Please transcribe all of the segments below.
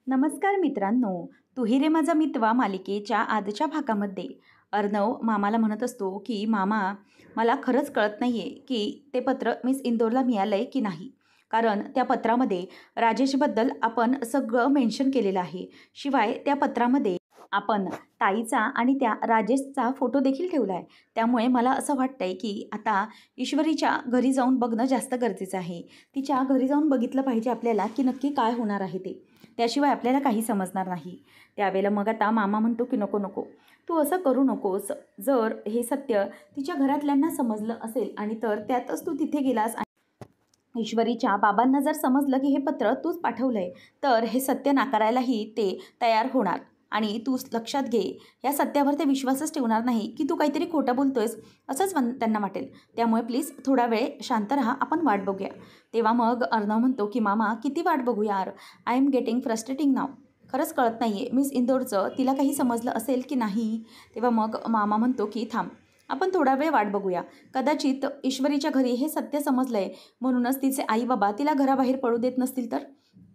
नमस्कार मित्रांनो. तू ही रे माझा मितवा मालिकेच्या आजच्या भागामध्ये अर्णव मामाला म्हणत असतो की मामा, मला खरंच कळत नाही आहे की ते पत्र मिस इंदोरला मिळालं आहे की नाही. कारण त्या पत्रामध्ये राजेशबद्दल आपण सगळं मेन्शन केलेलं आहे. शिवाय त्या पत्रामध्ये आपण ताईचा आणि त्या राजेशचा फोटो देखील ठेवला आहे. त्यामुळे मला असं वाटतंय की आता ईश्वरीच्या घरी जाऊन बघणं जास्त गरजेचं आहे. तिच्या घरी जाऊन बघितलं पाहिजे आपल्याला की नक्की काय होणार आहे ते. त्याशिवाय आपल्याला काही समजणार नाही. त्यावेळेला मग आता मामा म्हणतो की नको नको, तू असं करू नकोस. जर हे सत्य तिच्या घरातल्यांना समजलं असेल आणि तर त्यातच तू तिथे गेलास आणि ईश्वरीच्या बाबांना जर समजलं की हे पत्र तूच पाठवलं आहे, तर हे सत्य नाकारायलाही ते तयार होणार. आणि तू लक्षात घे, या सत्यावर ते विश्वासच ठेवणार नाही की तू काहीतरी खोटं बोलतोयस असंच त्यांना वाटेल. त्यामुळे प्लीज थोडा वेळ शांत राहा, आपण वाट बघूया. तेव्हा मग अर्णव म्हणतो की मामा, किती वाट बघू यार, आय एम गेटिंग फ्रस्ट्रेटिंग नाव. खरंच कळत नाही आहे मिस इंदोरचं तिला काही समजलं असेल की नाही. तेव्हा मग मामा म्हणतो की थांब, आपण थोडा वेळ वाट बघूया. कदाचित ईश्वरीच्या घरी हे सत्य समजलं आहे म्हणूनच तिचे आई बाबा तिला घराबाहेर पडू देत नसतील तर.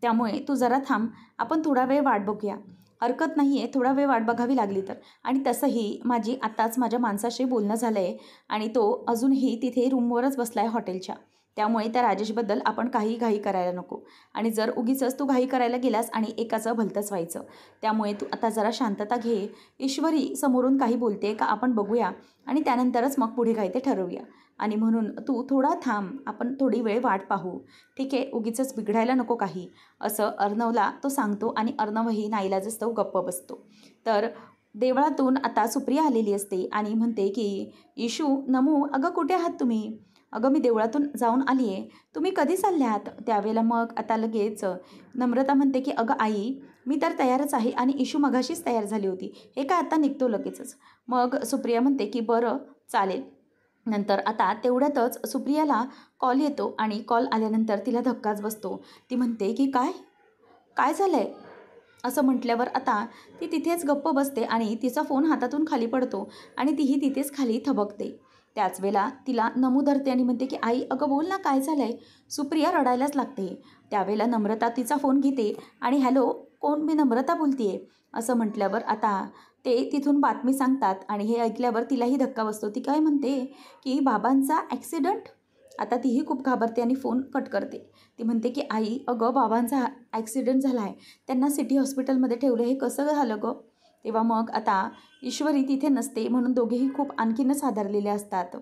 त्यामुळे तू जरा थांब, आपण थोडा वेळ वाट बघूया. हरकत नाही आहे थोडा वेळ वाट बघावी लागली तर. आणि तसंही माझी आत्ताच माझ्या माणसाशी बोलणं झालं आहे आणि तो अजूनही तिथे रूमवरच बसला आहे हॉटेलच्या. त्यामुळे त्या राजेशबद्दल आपण काही घाई करायला नको. आणि जर उगीचच तू घाई करायला गेलास आणि एकाचं भलतंच व्हायचं. त्यामुळे तू आता जरा शांतता घे. ईश्वरी समोरून काही बोलते का आपण बघूया आणि त्यानंतरच मग पुढे काय ते ठरवूया. आणि म्हणून तू थोडा थांब, आपण थोडी वेळ वाट पाहू. ठीक आहे, उगीचच बिघडायला नको काही, असं अर्णवला तो सांगतो. आणि अर्णवही नाईलाजास्तव गप्प बसतो. तर देवळातून आता सुप्रिया आलेली असते आणि म्हणते की इशू, नमू, अगं कुठे आहात तुम्ही? अगं मी देवळातून जाऊन आली आहे, तुम्ही कधी चालले आहात? त्यावेळेला मग आता लगेच नम्रता म्हणते की अगं आई, मी तर तयारच आहे आणि इशू मघाशीच तयार झाली होती, हे काय आता निघतो लगेचच. मग सुप्रिया म्हणते की बरं चालेल. नंतर आता तेवढ्यातच सुप्रियाला कॉल येतो आणि कॉल आल्यानंतर तिला धक्काच बसतो. ती म्हणते की काय काय झालं आहे असं म्हटल्यावर आता ती तिथेच गप्प बसते आणि तिचा फोन हातातून खाली पडतो आणि तीही तिथेच खाली थबकते. त्याच वेळेला तिला नमू धरते आणि म्हणते की आई, अगं बोल ना, काय झालं आहे? सुप्रिया रडायलाच लागते. त्यावेळेला नम्रता तिचा फोन घेते आणि हॅलो, कोण? मी नम्रता बोलते आहे असं म्हटल्यावर आता ते तिथून बातमी सांगतात. आणि हे ऐकल्यावर तिलाही धक्का बसतो. ती काय म्हणते की बाबांचा ॲक्सिडंट. आता तीही खूप घाबरते आणि फोन कट करते. ती म्हणते की आई, अगं बाबांचा ॲक्सिडेंट झाला आहे, त्यांना सिटी हॉस्पिटलमध्ये ठेवलं, हे कसं झालं गं? तेव्हा मग आता ईश्वरी तिथे नसते म्हणून दोघेही खूप आणखीनच हादरलेले असतात.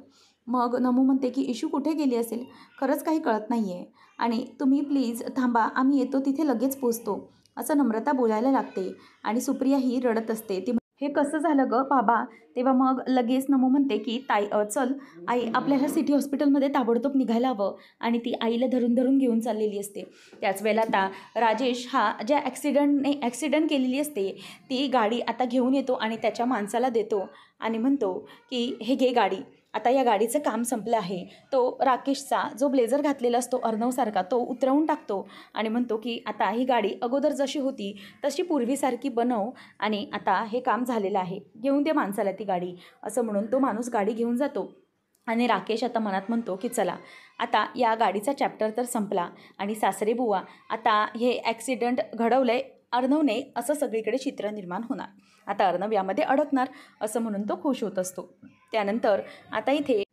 मग नमू म्हणते की इशू कुठे गेली असेल, खरंच काही कळत नाही आहे आणि तुम्ही प्लीज थांबा, आम्ही येतो तिथे लगेच पोचतो, असं नम्रता बोलायला लागते. आणि सुप्रिया ही रडत असते. ती हे कसं झालं गं बाबा? तेव्हा मग लगेच नमू म्हणते की ताई, चल आई, आपल्याला सिटी हॉस्पिटलमध्ये ताबडतोब निघायला हवं. आणि ती आईला धरून धरून घेऊन चाललेली असते. त्याच वेळेला आता राजेश हा ज्या ॲक्सिडंट केलेली असते ती गाडी आता घेऊन येतो आणि त्याच्या माणसाला देतो आणि म्हणतो की हे घे गाडी, आता या गाडीचं काम संपलं आहे. तो राकेशचा जो ब्लेझर घातलेला असतो अर्णवसारखा तो उतरवून टाकतो आणि म्हणतो की आता ही गाडी अगोदर जशी होती तशी पूर्वीसारखी बनव आणि आता हे काम झालेलं आहे, घेऊन दे माणसाला ती गाडी, असं म्हणून तो माणूस गाडी घेऊन जातो. आणि राकेश आता मनात म्हणतो की चला, आता या गाडीचा चॅप्टर तर संपला आणि सासरे बुवा, आता हे ॲक्सिडंट घडवलं आहे अर्णवने असं सगळीकडे चित्र निर्माण होणार. आता अर्णव यामध्ये अडकणार असं म्हणून तो खुश होत असतो. त्यानंतर आता इथे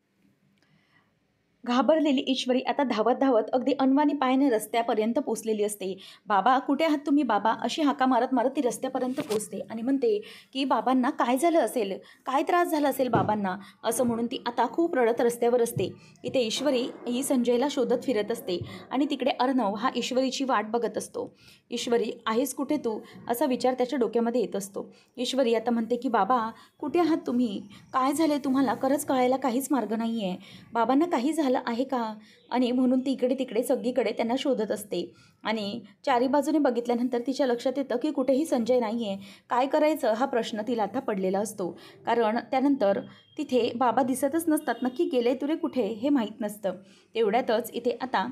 घाबरलेली ईश्वरी आता धावत धावत अगदी अनवाणी पायाने रस्त्यापर्यंत पोचलेली असते. बाबा कुठे आहात तुम्ही बाबा, अशी हाका मारत मारत ती रस्त्यापर्यंत पोचते आणि म्हणते की बाबांना काय झालं असेल, काय त्रास झाला असेल बाबांना, असं म्हणून ती आता खूप रडत रस्त्यावर असते. इथे ईश्वरी ही संजयला शोधत फिरत असते आणि तिकडे अर्णव हा ईश्वरीची वाट बघत असतो. ईश्वरी, आहेस कुठे तू, असा विचार त्याच्या डोक्यामध्ये येत असतो. ईश्वरी आता म्हणते की बाबा कुठे आहात तुम्ही, काय झाले तुम्हाला, खरंच कळायला काहीच मार्ग नाही आहे, बाबांना काही झालं आहे का? आणि म्हणून ती इकडे तिकडे सगळीकडे त्यांना शोधत असते. आणि चारी बाजूने बघितल्यानंतर तिच्या लक्षात येतं की कुठेही संजय नाही आहे. काय करायचं हा प्रश्न तिला आता पडलेला असतो. कारण त्यानंतर तिथे बाबा दिसतच नसतात, नक्की गेले तुरे कुठे हे माहीत नसतं. तेवढ्यातच इथे आता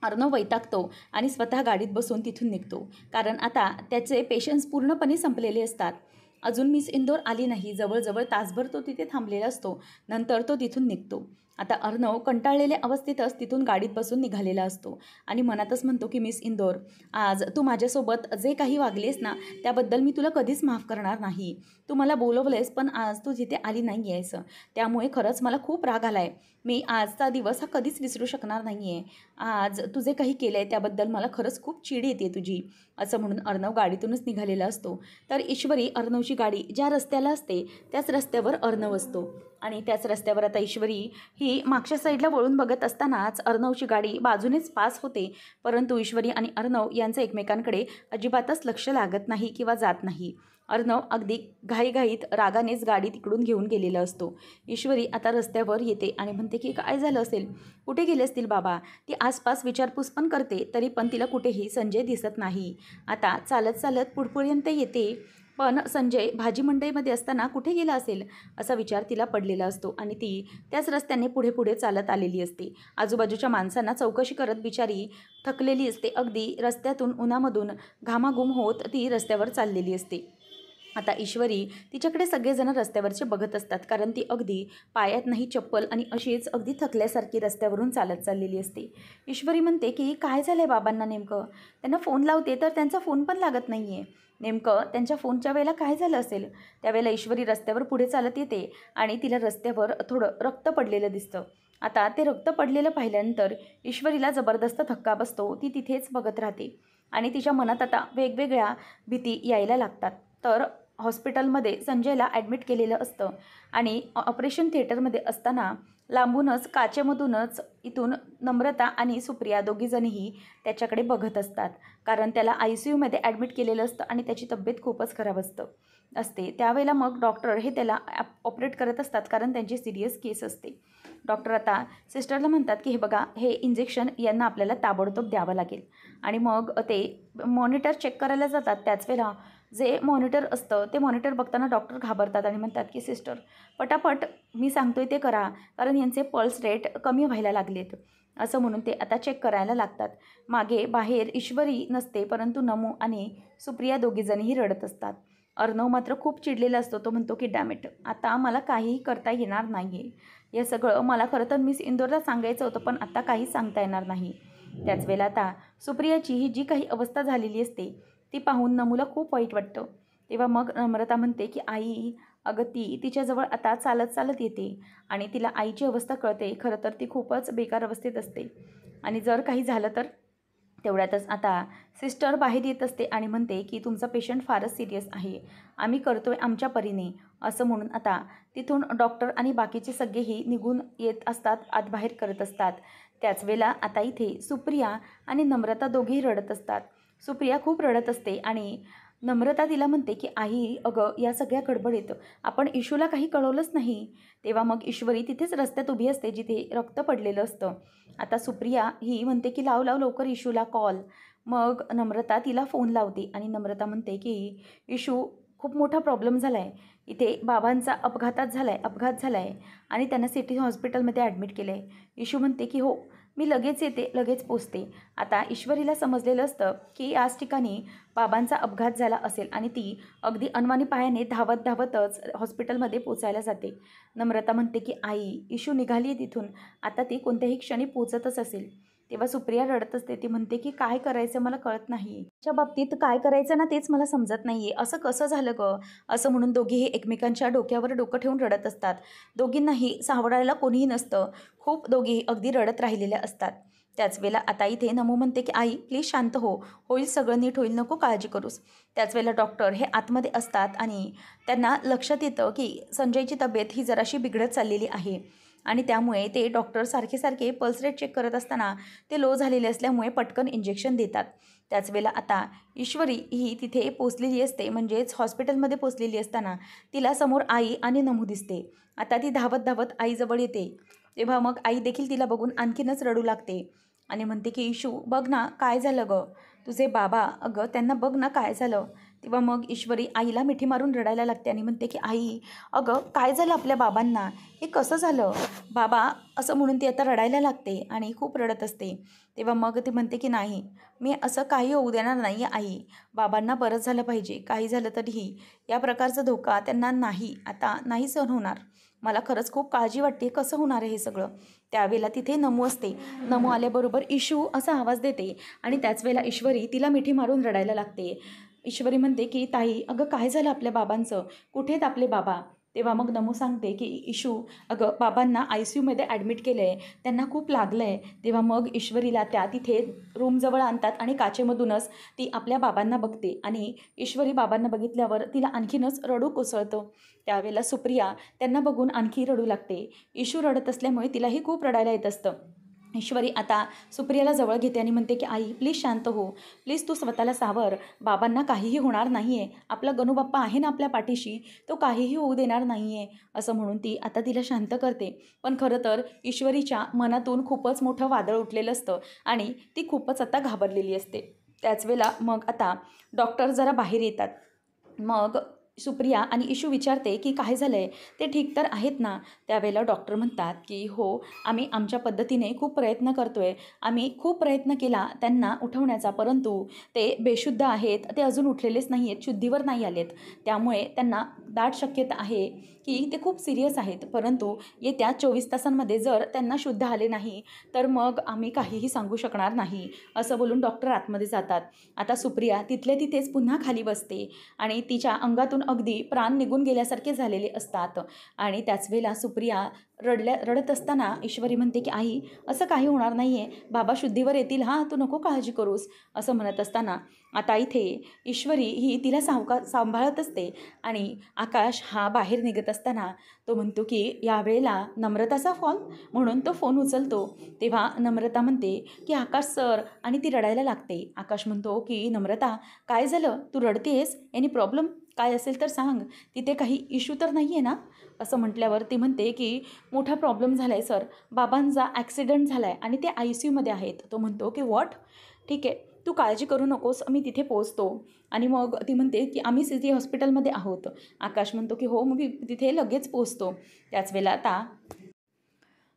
अर्णव वैतागतो आणि स्वतः गाडीत बसून तिथून निघतो. कारण आता त्याचे पेशन्स पूर्णपणे संपलेले असतात. अजून मिस इंदोर आली नाही, जवळजवळ तासभर तो तिथे थांबलेला असतो. नंतर तो तिथून निघतो आता अर्णव कंटाळलेल्या अवस्थेतच तिथून गाडीत बसून निघालेला असतो आणि मनातच म्हणतो की मिस इंदोर, आज तू माझ्यासोबत जे काही वागलेस ना त्याबद्दल मी तुला कधीच माफ करणार नाही. तू मला बोलवलेस पण आज तू जिथे आली नाही आहेस, त्यामुळे खरंच मला खूप राग आला आहे. मी आजचा दिवस हा कधीच विसरू शकणार नाही आहे. आज तू जे काही केलं आहे त्याबद्दल मला खरंच खूप चीड येते तुझी, असं म्हणून अर्णव गाडीतूनच निघालेला असतो. तर ईश्वरी अर्णवची गाडी ज्या रस्त्याला असते त्याच रस्त्यावर अर्णव असतो आणि त्याच रस्त्यावर आता ईश्वरी ही मागच्या साईडला वळून बघत असतानाच अर्णवची गाडी बाजूनेच पास होते. परंतु ईश्वरी आणि अर्णव यांचं एकमेकांकडे अजिबातच लक्ष लागत नाही किंवा जात नाही. अर्णव अगदी घाईघाईत रागानेच गाडी तिकडून घेऊन गेलेला असतो. ईश्वरी आता रस्त्यावर येते आणि म्हणते की काय झालं असेल, कुठे गेले असतील बाबा. ती आसपास विचारपूस पण करते तरी पण तिला कुठेही संजय दिसत नाही. आता चालत चालत पुढपर्यंत येते पण संजय भाजी मंडईमध्ये असताना कुठे गेला असेल असा विचार तिला पडलेला असतो आणि ती त्याच रस्त्याने पुढे पुढे चालत आलेली असते. आजूबाजूच्या माणसांना चौकशी करत बिचारी थकलेली असते. अगदी रस्त्यातून उन्हामधून घामाघूम होत ती रस्त्यावर चाललेली असते. आता ईश्वरी तिच्याकडे सगळेजण रस्त्यावरचे बघत असतात कारण ती अगदी पायात नाही चप्पल आणि अशीच अगदी थकल्यासारखी रस्त्यावरून चालत चाललेली असते. ईश्वरी म्हणते की काय झालं आहे बाबांना नेमकं. त्यांना फोन लावते तर त्यांचा फोन पण लागत नाही आहे. नेमकं त्यांच्या फोनच्या वेळेला काय झालं असेल. त्यावेळेला ईश्वरी रस्त्यावर पुढे चालत येते आणि तिला रस्त्यावर थोडं रक्त पडलेलं दिसतं. आता ते रक्त पडलेलं पाहिल्यानंतर ईश्वरीला जबरदस्त धक्का बसतो. ती तिथेच बघत राहते आणि तिच्या मनात आता वेगवेगळ्या भीती यायला लागतात. तर हॉस्पिटलमध्ये संजयला ॲडमिट केलेलं असतं आणि ऑपरेशन थिएटरमध्ये असताना लांबूनच काचेमधूनच इथून नम्रता आणि सुप्रिया दोघीजणीही त्याच्याकडे बघत असतात कारण त्याला ICUमध्ये ॲडमिट केलेलं असतं आणि त्याची तब्येत खूपच खराब असते. त्यावेळेला मग डॉक्टर हे त्याला ऑपरेट करत असतात कारण त्यांची सिरियस केस असते. डॉक्टर आता सिस्टरला म्हणतात की हे बघा, हे इंजेक्शन यांना आपल्याला ताबडतोब द्यावं लागेल आणि मग ते मॉनिटर चेक करायला जातात. त्याच वेळेला जे मॉनिटर असतं ते मॉनिटर बघताना डॉक्टर घाबरतात आणि म्हणतात की सिस्टर पटापट मी सांगतोय ते करा कारण यांचे पल्स रेट कमी व्हायला लागलेत, असं म्हणून ते आता चेक करायला लागतात. मागे बाहेर ईश्वरी नसते परंतु नमू आणि सुप्रिया दोघीजणीही रडत असतात. अर्णव मात्र खूप चिडलेला असतो. तो म्हणतो की डॅमेट, आता मला काहीही करता येणार नाही आहे. हे सगळं मला खरं तर मिस इंदोरला सांगायचं होतं पण आता काहीच सांगता येणार नाही. त्याच वेळेला आता सुप्रियाची ही जी काही अवस्था झालेली असते ती पाहून नमूला खूप वाईट वाटतं. तेव्हा मग नम्रता म्हणते की आई, अगं ती तिच्याजवळ आता चालत चालत येते आणि तिला आईची अवस्था कळते. खरं तर ती खूपच बेकार अवस्थेत असते आणि जर काही झालं तर. तेवढ्यातच आता सिस्टर बाहेर येत असते आणि म्हणते की तुमचा पेशंट फारच सिरियस आहे, आम्ही करतोय आमच्या परीने, असं म्हणून आता तिथून डॉक्टर आणि बाकीचे सगळेही निघून येत असतात, आतबाहेर करत असतात. त्याच वेळेला आता इथे सुप्रिया आणि नम्रता दोघेही रडत असतात. सुप्रिया खूप रडत असते आणि नम्रता तिला म्हणते की आई, अगं या सगळ्या गडबडीत आपण इशूला काही कळवलंच नाही. तेव्हा मग ईश्वरी तिथेच रस्त्यात उभी असते जिथे रक्त पडलेलं असतं. आता सुप्रिया ही म्हणते की लाव लवकर इशूला कॉल. मग नम्रता तिला फोन लावते आणि नम्रता म्हणते की इशू, खूप मोठा प्रॉब्लेम झाला आहे, इथे बाबांचा अपघात झाला आहे आणि त्यांना सिटी हॉस्पिटलमध्ये ॲडमिट केलं आहे. इशू म्हणते की हो, मी लगेच येते, लगेच पोचते. आता ईश्वरीला समजलेलं असतं की याच ठिकाणी बाबांचा अपघात झाला असेल आणि ती अगदी अनवाणी पायाने धावत धावतच हॉस्पिटलमध्ये पोचायला जाते. नम्रता म्हणते की आई, इशू निघाली आहे तिथून, आता ती कोणत्याही क्षणी पोचतच असेल. तेव्हा सुप्रिया रडत असते. ती म्हणते की काय करायचं मला कळत नाही, त्याच्या बाबतीत काय करायचं ना तेच मला समजत नाही आहे, असं कसं झालं गं, असं म्हणून दोघीही एकमेकांच्या डोक्यावर डोकं ठेवून रडत असतात. दोघींनाही सावरायला कोणीही नसतं. खूप दोघीही अगदी रडत राहिलेल्या असतात. त्याच वेळेला आता इथे नमू म्हणते की आई प्लीज शांत हो, होईल सगळं नीट होईल, नको काळजी करूस. त्याच वेळेला डॉक्टर हे आतमध्ये असतात आणि त्यांना लक्षात येतं की संजयची तब्येत ही जराशी बिघडत चाललेली आहे आणि त्यामुळे ते डॉक्टर सारखे सारखे पल्स रेट चेक करत असताना ते लो झालेले असल्यामुळे पटकन इंजेक्शन देतात. त्याच वेळेला आता ईश्वरी ही तिथे पोचलेली असते, म्हणजेच हॉस्पिटलमध्ये पोचलेली असताना तिला समोर आई आणि नमू दिसते. आता ती धावत धावत आईजवळ येते. तेव्हा मग आई देखील तिला बघून आणखीनच रडू लागते आणि म्हणते की इशू बघ ना काय झालं गं, तुझे बाबा, अगं त्यांना बघ ना काय झालं. तेव्हा मग ईश्वरी आईला मिठी मारून रडायला लागते आणि म्हणते की आई, अगं काय झालं आपल्या बाबांना, हे कसं झालं बाबा, असं म्हणून ती आता रडायला लागते आणि खूप रडत असते. तेव्हा मग ती म्हणते की नाही, मी असं काही होऊ देणार नाही आई, बाबांना बरं झालं पाहिजे, काही झालं तरीही या प्रकारचा धोका त्यांना आता नाही सहन होणार. मला खरंच खूप काळजी वाटते, कसं होणार आहे हे सगळं. त्यावेळेला तिथे नमू असते. नमू आल्याबरोबर इशू असा आवाज देते आणि त्याच वेळेला ईश्वरी तिला मिठी मारून रडायला लागते. ईश्वरी म्हणते की ताई, अगं काय झालं आपल्या बाबांचं, कुठे आहेत आपले बाबा. तेव्हा मग नमू सांगते की इशू, अगं बाबांना ICUमध्ये ॲडमिट केलं आहे, त्यांना खूप लागलं आहे. तेव्हा मग ईश्वरीला त्या तिथे रूमजवळ आणतात आणि काचेमधूनच ती आपल्या बाबांना बघते आणि ईश्वरी बाबांना बघितल्यावर तिला आणखीनच रडू कोसळतं. त्यावेळेला सुप्रिया त्यांना बघून आणखी रडू लागते. इशू रडत असल्यामुळे तिलाही खूप रडायला येत असतं. ईश्वरी आता सुप्रियाला जवळ घेते आणि म्हणते की आई प्लीज शांत हो, प्लीज तू स्वतःला सावर, बाबांना काहीही होणार नाही आहे, आपला गणूबाप्पा आहे ना आपल्या पाठीशी, तो काहीही होऊ देणार नाही आहे, असं म्हणून ती आता तिला शांत करते. पण खरं तर ईश्वरीच्या मनातून खूपच मोठं वादळ उठलेलं असतं आणि ती खूपच आता घाबरलेली असते. त्याच वेळेला मग आता डॉक्टर जरा बाहेर येतात. मग सुप्रिया आणि इशू विचारते की काय झालं आहे, ते ठीक तर आहेत ना. त्यावेळेला डॉक्टर म्हणतात की हो, आम्ही आमच्या पद्धतीने खूप प्रयत्न करतो आहे, आम्ही खूप प्रयत्न केला त्यांना उठवण्याचा, परंतु ते बेशुद्ध आहेत, ते अजून उठलेलेच नाही आहेत, शुद्धीवर नाही आलेत. त्यामुळे त्यांना दाट शक्यता आहे की ते खूप सिरियस आहेत, परंतु येत्या 24 तासांमध्ये जर त्यांना शुद्ध आले नाही तर मग आम्ही काहीही सांगू शकणार नाही, असं बोलून डॉक्टर आतमध्ये जातात. आता सुप्रिया तिथल्या तिथेच पुन्हा खाली बसते आणि तिच्या अंगातून अगदी प्राण निघून गेल्यासारखे झालेले असतात. आणि त्याच वेळेला सुप्रिया रडत असताना ईश्वरी म्हणते की आई, असं काही होणार नाही आहे, बाबा शुद्धीवर येतील, हां तू नको काळजी करूस, असं म्हणत असताना आता इथे ईश्वरी ही तिला सांभाळत असते आणि आकाश हा बाहेर निघत असताना तो म्हणतो की यावेळेला नम्रताचा फोन, म्हणून तो फोन उचलतो. तेव्हा नम्रता म्हणते की आकाश सर, आणि ती रडायला लागते. आकाश म्हणतो की नम्रता काय झालं, तू रडतेस, एनी प्रॉब्लेम, काय असेल तर सांग, तिथे काही इश्यू तर नाही आहे ना. असं म्हटल्यावर ती म्हणते की मोठा प्रॉब्लेम झाला आहे सर, बाबांचा ॲक्सिडेंट झाला आहे आणि ते ICUमध्ये आहेत. तो म्हणतो की व्हॉट, ठीक आहे, तू काळजी करू नकोस, मी तिथे पोहोचतो. आणि मग ती म्हणते की आम्ही सिटी हॉस्पिटलमध्ये आहोत. आकाश म्हणतो की हो, मग मी तिथे लगेच पोहोचतो. त्याच वेळेला आता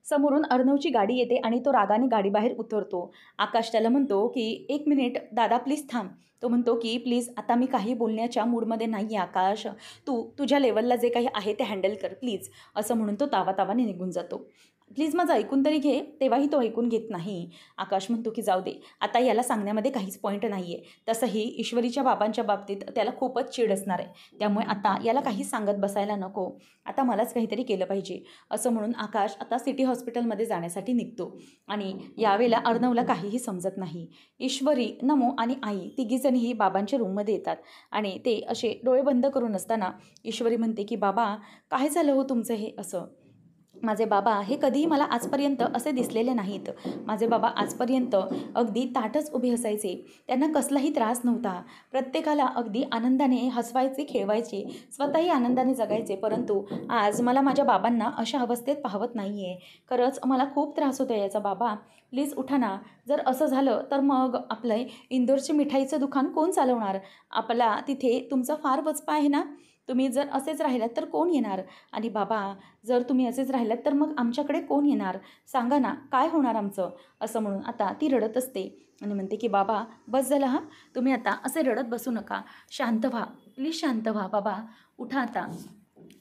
समोरून अर्णवची गाडी येते आणि तो रागाने गाडीबाहेर उतरतो. आकाश त्याला म्हणतो की 1 मिनिट दादा प्लीज थांब. तो म्हणतो की प्लीज आता मी काही बोलण्याच्या मूडमध्ये नाही आहे आकाश, तू तुझ्या लेवलला जे काही आहे ते हँडल कर प्लीज, असं म्हणून तो तावातावाने निघून जातो. प्लीज माझं ऐकून तरी घे. तेव्हाही तो ऐकून घेत नाही. आकाश म्हणतो की जाऊ दे, आता याला सांगण्यामध्ये काहीच पॉईंट नाही आहे. तसंही ईश्वरीच्या बाबांच्या बाबतीत त्याला खूपच चीड असणार आहे, त्यामुळे आता याला काहीच सांगत बसायला नको, आता मलाच काहीतरी केलं पाहिजे, असं म्हणून आकाश आता सिटी हॉस्पिटलमध्ये जाण्यासाठी निघतो. आणि यावेळेला अर्णवला काहीही समजत नाही. ईश्वरी, नमो आणि आई तिघीजणीही बाबांच्या रूममध्ये येतात आणि ते असे डोळे बंद करून असताना ईश्वरी म्हणते की बाबा काय झालं हो तुमचं हे असं. माझे बाबा हे कधीही मला आजपर्यंत असे दिसलेले नाहीत. माझे बाबा आजपर्यंत अगदी ताठच उभे असायचे, त्यांना कसलाही त्रास नव्हता, प्रत्येकाला अगदी आनंदाने हसवायचे, खेळवायचे, स्वतःही आनंदाने जगायचे. परंतु आज मला माझ्या बाबांना अशा अवस्थेत पाहवत नाही आहे. खरंच मला खूप त्रास होतो याचा. बाबा प्लीज उठा ना. जर असं झालं तर मग आपलं इंदोरचे मिठाईचं दुकान कोण चालवणार, आपला तिथे तुमचा फार वचपा आहे ना, तुम्ही जर असेच राहिलात तर कोण येणार, आणि बाबा जर तुम्ही असेच राहिलात तर मग आमच्याकडे कोण येणार, सांगा ना काय होणार आमचं, असं म्हणून आता ती रडत असते आणि म्हणते की बाबा बस झालं हां, तुम्ही आता असे रडत बसू नका, शांत व्हा, प्लीज शांत व्हा, बाबा उठा आता.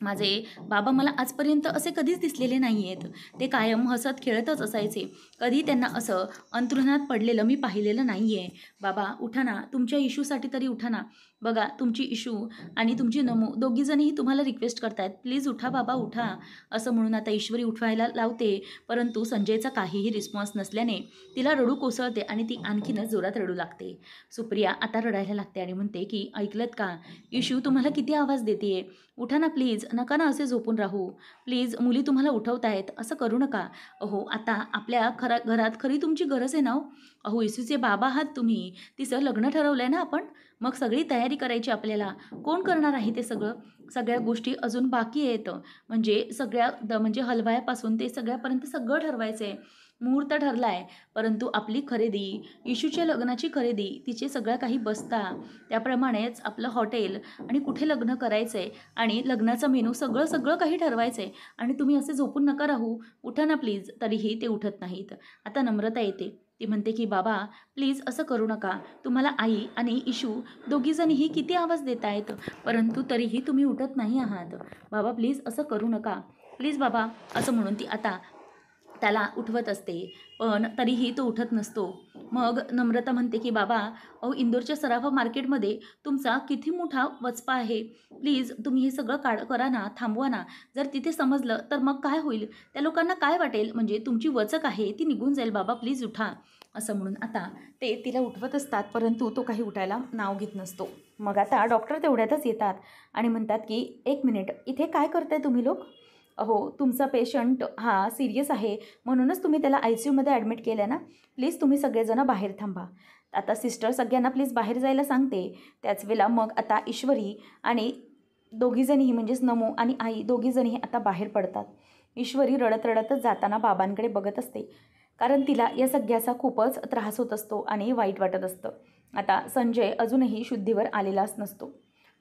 माझे बाबा मला आजपर्यंत असे कधीच दिसलेले नाही आहेत, ते कायम हसत खेळतच असायचे, कधी त्यांना असं अंथरुणात पडलेलं मी पाहिलेलं नाही आहे. बाबा उठा ना, तुमच्या इशूसाठी तरी उठा ना. बघा तुमची इशू आणि तुमची नमू दोघीजणीही तुम्हाला रिक्वेस्ट करतायत, प्लीज उठा बाबा उठा, असं म्हणून आता ईश्वरी उठवायला लावते. परंतु संजयचा काहीही रिस्पॉन्स नसल्याने तिला रडू कोसळते आणि ती आणखीनच जोरात रडू लागते. सुप्रिया आता रडायला लागते आणि म्हणते की ऐकलत का, इशू तुम्हाला किती आवाज देते, उठा ना प्लीज, नका ना असे झोपून राहू, प्लीज मुली तुम्हाला उठवत आहेत, असं करू नका. अहो आता आपल्या घरात खरी तुमची गरज आहे ना. अहो इसूचे बाबा आहात तुम्ही, तिचं लग्न ठरवलं आहे ना आपण, मग सगळी तयारी करायची आपल्याला, कोण करणार आहे ते सगळं, सगळ्या गोष्टी अजून बाकी आहेत, म्हणजे म्हणजे हलवायापासून ते सगळ्यापर्यंत सगळं ठरवायचं आहे, मुहूर्त ठरला आहे. परंतु आपली खरेदी, इशूच्या लग्नाची खरेदी, तिचे सगळं काही बसता, त्याप्रमाणेच आपलं हॉटेल आणि कुठे लग्न करायचं आहे आणि लग्नाचा मेनू सगळं सगळं काही ठरवायचं आहे, आणि तुम्ही असे झोपून नका राहू, उठा ना प्लीज. तरीही ते उठत नाहीत. आता नम्रता येते, ती म्हणते की बाबा प्लीज असं करू नका, तुम्हाला आई आणि इशू दोघीजणीही किती आवाज देत आहेत, परंतु तरीही तुम्ही उठत नाही आहात. बाबा प्लीज असं करू नका. प्लीज बाबा, असं म्हणून ती आता त्याला उठवत असते, पण तरीही तो उठत नसतो. मग नम्रता म्हणते की बाबा, अहो इंदोरच्या सराफा मार्केटमध्ये तुमचा किती मोठा वचपा आहे. प्लीज तुम्ही हे सगळं करा ना, थांबवा ना. जर तिथे समजलं तर मग काय होईल? त्या लोकांना काय वाटेल? म्हणजे तुमची वचक आहे ती निघून जाईल. बाबा प्लीज उठा. असं म्हणून आता ते तिला उठवत असतात, परंतु तो काही उठायला नाव घेत नसतो. मग आता डॉक्टर तेवढ्यातच येतात आणि म्हणतात की 1 मिनिट, इथे काय करताय तुम्ही लोक? अहो तुमचा पेशंट हा सिरियस आहे, म्हणूनच तुम्ही त्याला ICUमध्ये ॲडमिट केलं आहे ना. प्लीज तुम्ही सगळेजणं बाहेर थांबा. आता सिस्टर सगळ्यांना प्लीज बाहेर जायला सांगते. त्याच वेळेला मग आता ईश्वरी आणि दोघीजणीही म्हणजेच नमो आणि आई दोघीजणीही आता बाहेर पडतात. ईश्वरी रडत रडतच जाताना बाबांकडे बघत असते, कारण तिला या सगळ्याचा खूपच त्रास होत असतो आणि वाईट वाटत असतं. आता संजय अजूनही शुद्धीवर आलेलाच नसतो.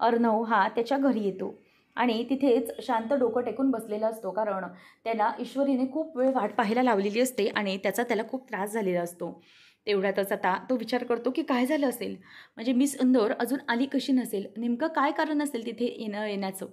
अर्णव हा त्याच्या घरी येतो आणि तिथेच शांत डोकं टेकून बसलेला असतो, कारण त्याला ईश्वरीने खूप वेळ वाट पाहायला लावलेली असते आणि त्याला खूप त्रास झालेला असतो. तेवढ्यातच आता तो विचार करतो की काय झालं असेल, म्हणजे मिस इंदोर अजून आली कशी नसेल, नेमकं काय कारण असेल तिथे येण्याचं.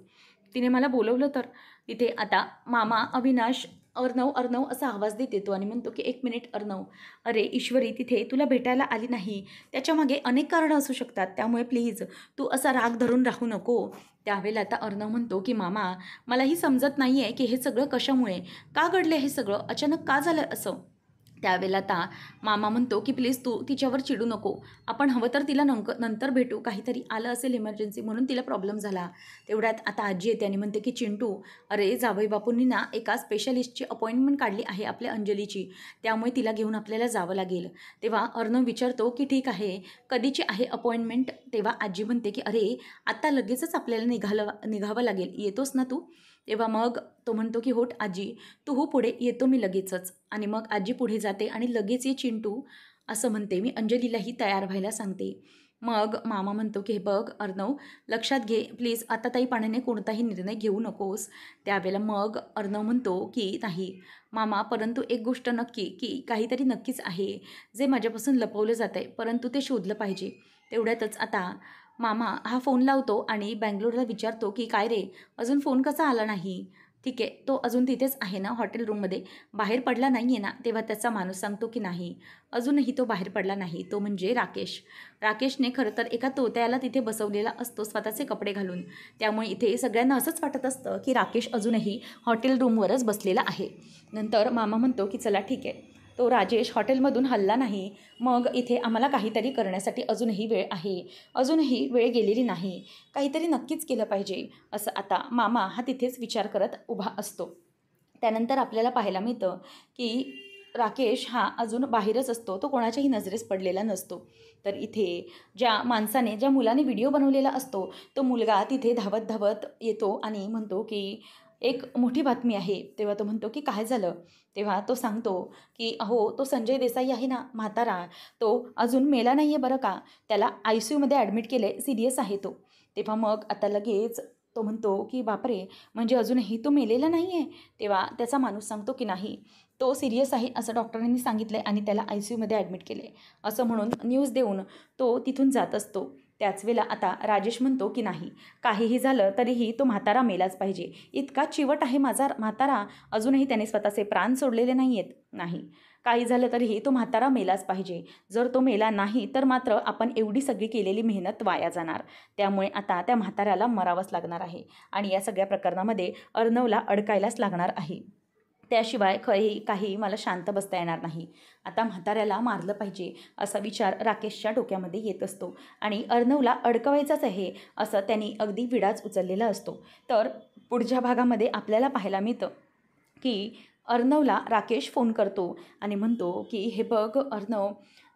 तिने मला बोलवलं तर. तिथे आता मामा अविनाश अर्णव अर्णव असा आवाज देत येतो आणि म्हणतो की 1 मिनिट अर्णव, अरे ईश्वरी तिथे तुला भेटायला आली नाही, त्याच्यामागे अनेक कारणं असू शकतात, त्यामुळे प्लीज तू असा राग धरून राहू नको. त्यावेळेला आता अर्णव म्हणतो की मामा, मलाही समजत नाही आहे की हे सगळं कशामुळे, का घडलं हे सगळं, अचानक का झालं असं. त्यावेळेला आता मामा म्हणतो की प्लीज तू तिच्यावर चिडू नको, आपण हवं तर तिला नंतर भेटू, काहीतरी आलं असेल इमर्जन्सी म्हणून तिला प्रॉब्लेम झाला. तेवढ्यात आता आजी येते आणि म्हणते की चिंटू, अरे जावई बापूंनी ना एका स्पेशलिस्टची अपॉइंटमेंट काढली आहे आपल्या अंजलीची, त्यामुळे तिला घेऊन आपल्याला जावं लागेल. तेव्हा अर्णव विचारतो की ठीक आहे, कधीची आहे अपॉइंटमेंट. तेव्हा आजी म्हणते की अरे आता लगेचच आपल्याला निघावं लागेल, येतोस ना तू. तेव्हा मग तो म्हणतो की होट आजी, तू हो पुढे, येतो मी लगेचच. आणि मग आजी पुढे जाते आणि लगेच ये चिंटू असं म्हणते. मी अंजलीलाही तयार व्हायला सांगते. मग मामा म्हणतो की हे बघ अर्णव, लक्षात घे प्लीज, आता ताई पाण्याने कोणताही निर्णय घेऊ नकोस. त्यावेळेला मग अर्णव म्हणतो की नाही मामा, परंतु एक गोष्ट नक्की की काहीतरी नक्कीच आहे जे माझ्यापासून लपवलं जात आहे, परंतु ते शोधलं पाहिजे. तेवढ्यातच आता मामा हा फोन लावतो आणि बँगलोरला विचारतो की काय रे, अजून फोन कसा आला नाही. ठीक आहे, तो अजून तिथेच आहे ना हॉटेल रूममध्ये, बाहेर पडला नाही आहे ना. तेव्हा त्याचा माणूस सांगतो की नाही, अजूनही तो बाहेर पडला नाही. तो म्हणजे राकेशने खरं तर एका तोत्याला तिथे बसवलेला असतो स्वतःचे कपडे घालून, त्यामुळे इथे सगळ्यांना असंच वाटत असतं की राकेश अजूनही हॉटेल रूमवरच बसलेला आहे. नंतर मामा म्हणतो की चला ठीक आहे, तो राजेश हॉटेलमधून हलला नाही, मग इथे आम्हाला काहीतरी करण्यासाठी अजूनही वेळ आहे, अजूनही वेळ गेलेली नाही, काहीतरी नक्कीच केलं पाहिजे. असं आता मामा हा तिथेच विचार करत उभा असतो. त्यानंतर आपल्याला पाहायला मिळतं की राकेश हा अजून बाहेरच असतो, तो कोणाच्याही नजरेस पडलेला नसतो. तर इथे ज्या मुलाने व्हिडिओ बनवलेला असतो, तो मुलगा तिथे धावत धावत येतो आणि म्हणतो की एक मोठी बातमी आहे. तेव्हा तो म्हणतो की काय झालं. तेव्हा तो सांगतो की अहो तो संजय देसाई आहे ना म्हातारा, तो अजून मेला नाही आहे बरं का, त्याला ICUमध्ये ॲडमिट केलं आहे, सिरियस आहे तो. तेव्हा मग आता लगेच तो म्हणतो की बापरे, म्हणजे अजूनही तो मेलेला नाही आहे. तेव्हा त्याचा माणूस सांगतो की नाही, तो सिरियस आहे असं डॉक्टरांनी सांगितलं आहे आणि त्याला ICUमध्ये ॲडमिट केलं आहे, असं म्हणून न्यूज देऊन तो तिथून जात असतो. त्याच वेळेला आता राजेश म्हणतो की नाही, काहीही झालं तरीही तो म्हातारा मेलाच पाहिजे, इतका चिवट आहे माझा म्हातारा, अजूनही त्याने स्वतःचे प्राण सोडलेले नाही आहेत. नाही, काही झालं तरीही तो म्हातारा मेलाच पाहिजे. जर तो मेला नाही तर मात्र आपण एवढी सगळी केलेली मेहनत वाया जाणार. त्यामुळे आता त्या म्हाताऱ्याला मरावंच लागणार आहे आणि या सगळ्या प्रकरणामध्ये अर्णवला अडकायलाच लागणार आहे. त्याशिवाय काही मला शांत बसता येणार नाही. आता म्हाताऱ्याला मारलं पाहिजे असा विचार राकेशच्या डोक्यामध्ये येत असतो आणि अर्णवला अडकवायचाच आहे असं त्यांनी अगदी विडाच उचललेला असतो. तर पुढच्या भागामध्ये आपल्याला पाहायला मिळतं की अर्णवला राकेश फोन करतो आणि म्हणतो की हे बघ अर्णव,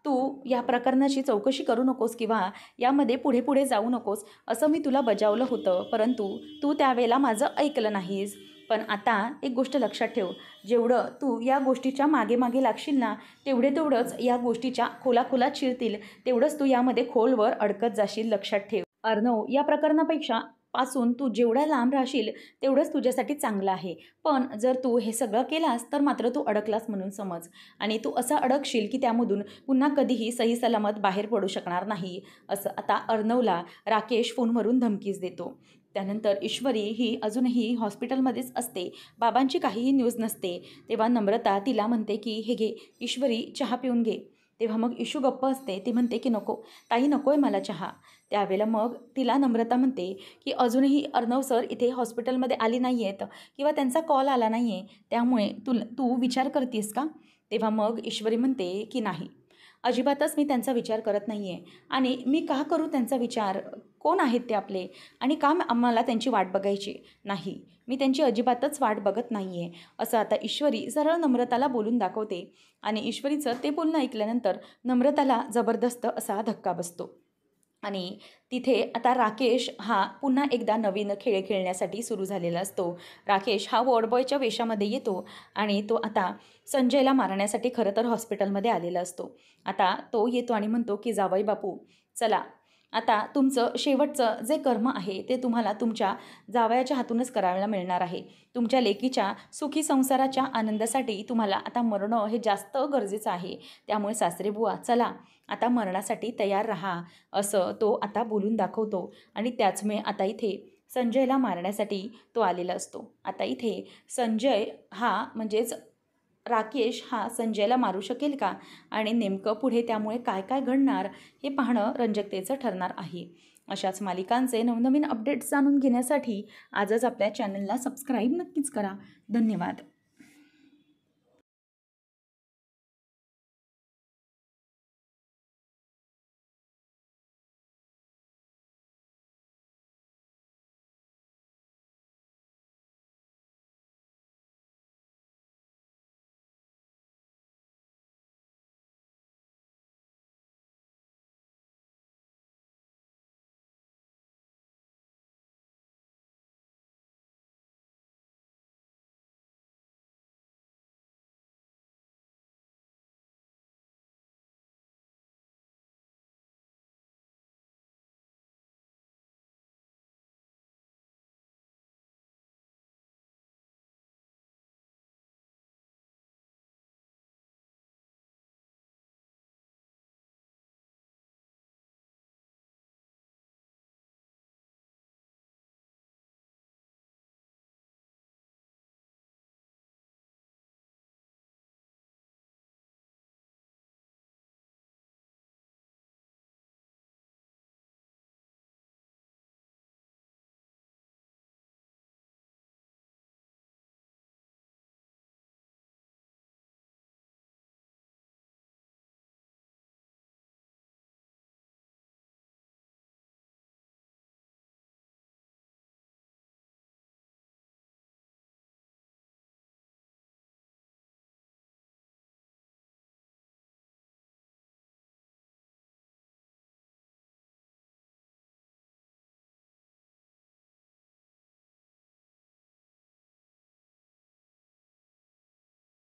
तू या प्रकरणाची चौकशी करू नकोस किंवा यामध्ये पुढे पुढे जाऊ नकोस असं मी तुला बजावलं होतं, परंतु तू त्यावेळेला माझं ऐकलं नाहीस. पण आता एक गोष्ट लक्षात ठेव, जेवढं तू या गोष्टीच्या मागे मागे लागशील ना, तेवढंच या गोष्टीच्या खोलात शिरतील, तेवढंच तू यामध्ये खोलवर अडकत जाशील, लक्षात ठेव. अर्णव, या प्रकरणापेक्षा पासून तू जेवढा लांब राहशील तेवढंच तुझ्यासाठी चांगलं आहे. पण जर तू हे सगळं केलास तर मात्र तू अडकलास म्हणून समज, आणि तू असं अडकशील की त्यामधून पुन्हा कधीही सही सलामत बाहेर पडू शकणार नाही, असं आता अर्णवला राकेश फोनवरून धमकीच देतो. त्यानंतर ईश्वरी ही अजूनही हॉस्पिटलमध्येच असते, बाबांची काहीही न्यूज नसते. तेव्हा नम्रता तिला म्हणते की हे घे ईश्वरी, चहा पिऊन घे. तेव्हा मग इशू गप्प असते. ती म्हणते की नको ताई, नको आहे मला चहा. त्यावेळेला मग तिला नम्रता म्हणते की अजूनही अर्णव सर इथे हॉस्पिटलमध्ये आले नाही आहेत किंवा त्यांचा कॉल आला नाही आहे, त्यामुळे तू विचार करतेस का? तेव्हा मग ईश्वरी म्हणते की नाही, अजिबातच मी त्यांचा विचार करत नाही आहे. आणि मी का करू त्यांचा विचार? कोण आहेत ते आपले? आणि का आम्हाला त्यांची वाट बघायची? नाही, मी त्यांची अजिबातच वाट बघत नाही आहे, असं आता ईश्वरी सरळ नम्रताला बोलून दाखवते. आणि ईश्वरीचं ते बोलणं ऐकल्यानंतर नम्रताला जबरदस्त असा धक्का बसतो. आणि तिथे आता राकेश हा पुन्हा एकदा नवीन खेळ खेळण्यासाठी सुरू झालेला असतो. राकेश हा वॉर्डबॉयच्या वेशामध्ये येतो आणि तो आता संजयला मारण्यासाठी खरं तर हॉस्पिटलमध्ये आलेला असतो. आता तो येतो आणि म्हणतो की जावई बापू, चला आता तुमचं शेवटचं जे कर्म आहे ते तुम्हाला तुमच्या जावयाच्या हातूनच करायला मिळणार आहे. तुमच्या लेकीच्या सुखी संसाराच्या आनंदासाठी तुम्हाला आता मरणं हे जास्त गरजेचं आहे. त्यामुळे सासरेबुवा, चला आता मरणासाठी तयार राहा, असं तो आता बोलून दाखवतो. आणि त्याचमुळे आता इथे संजयला मारण्यासाठी तो आलेला असतो. आता इथे संजय हा म्हणजेच राकेश हा संजयला मारू शकेल का? आणि नेमकं पुढे त्यामुळे काय काय घडणार हे पाहणं रंजकतेचं ठरणार आहे. अशाच मालिकांचे नवनवीन अपडेट्स जाणून घेण्यासाठी आजच आपल्या चॅनलला सबस्क्राईब नक्कीच करा. धन्यवाद.